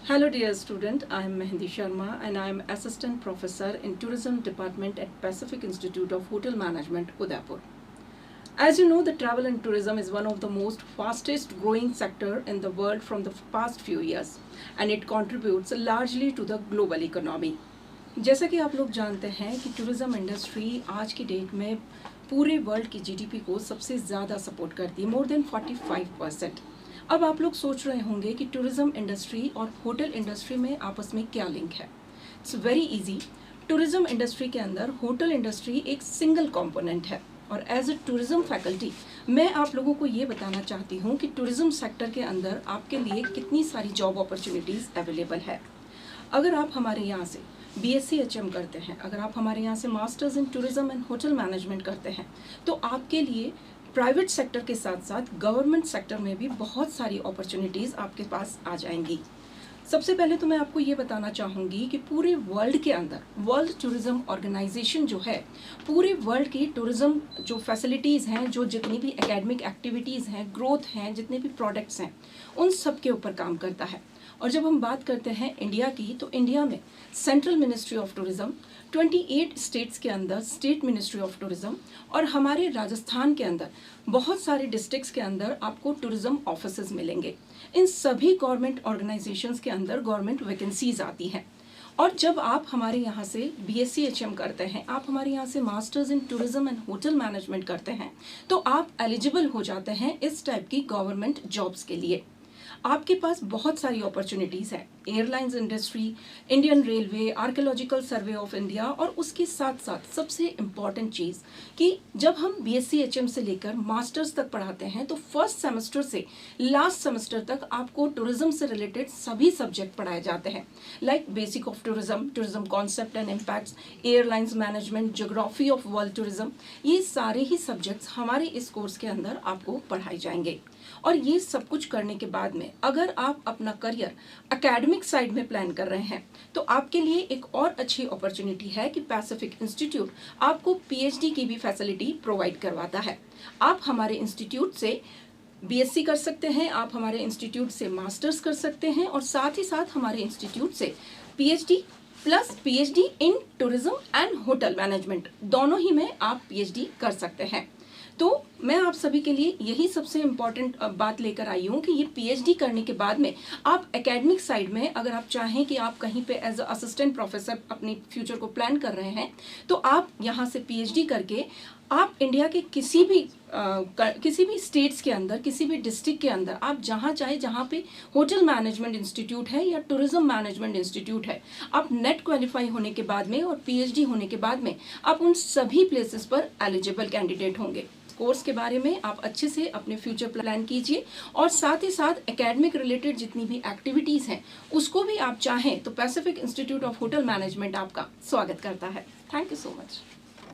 Hello dear student, I am Mehendi Sharma and I am Assistant Professor in Tourism Department at Pacific Institute of Hotel Management, Udaipur. As you know, the travel and tourism is one of the most fastest growing sector in the world from the past few years and it contributes largely to the global economy. जैसा कि आप लोग जानते हैं कि tourism industry आज की date में पूरे वर्ल्ड की जीडीपी को सबसे ज़्यादा सपोर्ट करती है, मोर देन 45%। अब आप लोग सोच रहे होंगे कि टूरिज्म इंडस्ट्री और होटल इंडस्ट्री में आपस में क्या लिंक है। It's very easy. Tourism industry के अंदर होटल इंडस्ट्री एक सिंगल कंपोनेंट है और एज ए टूरिज्म फैकल्टी मैं आप लोगों को ये बताना चाहती हूँ कि टूरिज्म सेक्टर के अंदर आपके लिए कितनी सारी जॉब अपॉर्चुनिटीज़ अवेलेबल है। अगर आप हमारे यहाँ से BSc HM करते हैं, अगर आप हमारे यहाँ से masters in tourism and hotel management करते हैं, तो आपके लिए प्राइवेट सेक्टर के साथ साथ गवर्नमेंट सेक्टर में भी बहुत सारी अपॉर्चुनिटीज़ आपके पास आ जाएंगी। सबसे पहले तो मैं आपको ये बताना चाहूँगी कि पूरे वर्ल्ड के अंदर वर्ल्ड टूरिज्म ऑर्गेनाइजेशन जो है, पूरे वर्ल्ड की टूरिज्म जो फैसिलिटीज़ हैं, जो जितनी भी एकेडमिक एक्टिविटीज़ हैं, ग्रोथ हैं, जितने भी प्रोडक्ट्स हैं, उन सब के ऊपर काम करता है। और जब हम बात करते हैं इंडिया की, तो इंडिया में central ministry of tourism, 28 states के अंदर स्टेट मिनिस्ट्री ऑफ टूरिज्म और हमारे राजस्थान के अंदर बहुत सारे डिस्ट्रिक्ट्स के अंदर आपको टूरिज्म ऑफिसेज मिलेंगे। इन सभी गवर्नमेंट ऑर्गेनाइजेशंस के अंदर गवर्नमेंट वैकेंसीज आती हैं। और जब आप हमारे यहाँ से BSc HM करते हैं, आप हमारे यहाँ से masters in tourism and hotel management करते हैं, तो आप एलिजिबल हो जाते हैं इस टाइप की गवर्नमेंट जॉब्स के लिए। आपके पास बहुत सारी अपॉर्चुनिटीज़ हैं, airlines industry, Indian railway, archaeological survey of India और उसके साथ साथ सबसे इम्पॉर्टेंट चीज़ कि जब हम BSc HM से लेकर मास्टर्स तक पढ़ाते हैं तो फर्स्ट सेमेस्टर से लास्ट सेमेस्टर तक आपको टूरिज्म से रिलेटेड सभी सब्जेक्ट पढ़ाए जाते हैं, like basic of tourism, tourism concept and impacts, airlines management, geography of world tourism. ये सारे ही सब्जेक्ट्स हमारे इस कोर्स के अंदर आपको पढ़ाए जाएंगे। और ये सब कुछ करने के बाद में अगर आप अपना करियर एकेडमिक साइड में प्लान कर रहे हैं, तो आपके लिए एक और अच्छी अपॉर्चुनिटी है कि पैसिफिक इंस्टीट्यूट आपको PhD की भी फैसिलिटी प्रोवाइड करवाता है। आप हमारे इंस्टीट्यूट से BSc कर सकते हैं, आप हमारे इंस्टीट्यूट से मास्टर्स कर सकते हैं और साथ ही साथ हमारे इंस्टीट्यूट से PhD plus PhD in tourism and hotel management दोनों ही में आप PhD कर सकते हैं। तो मैं आप सभी के लिए यही सबसे इम्पॉर्टेंट बात लेकर आई हूँ कि ये PhD करने के बाद में आप एकेडमिक साइड में अगर आप चाहें कि आप कहीं पे एज अ असिस्टेंट प्रोफेसर अपनी फ्यूचर को प्लान कर रहे हैं, तो आप यहाँ से PhD करके आप इंडिया के किसी भी स्टेट्स के अंदर, किसी भी डिस्ट्रिक्ट के अंदर, आप जहाँ चाहे, जहाँ पे होटल मैनेजमेंट इंस्टीट्यूट है या टूरिज्म मैनेजमेंट इंस्टीट्यूट है, आप नेट क्वालिफाई होने के बाद में और PhD होने के बाद में आप उन सभी प्लेसेस पर एलिजिबल कैंडिडेट होंगे। कोर्स के बारे में आप अच्छे से अपने फ्यूचर प्लान कीजिए और साथ ही साथ एकेडमिक रिलेटेड जितनी भी एक्टिविटीज़ हैं उसको भी आप चाहें तो Pacific institute of hotel management आपका स्वागत करता है। Thank you so much.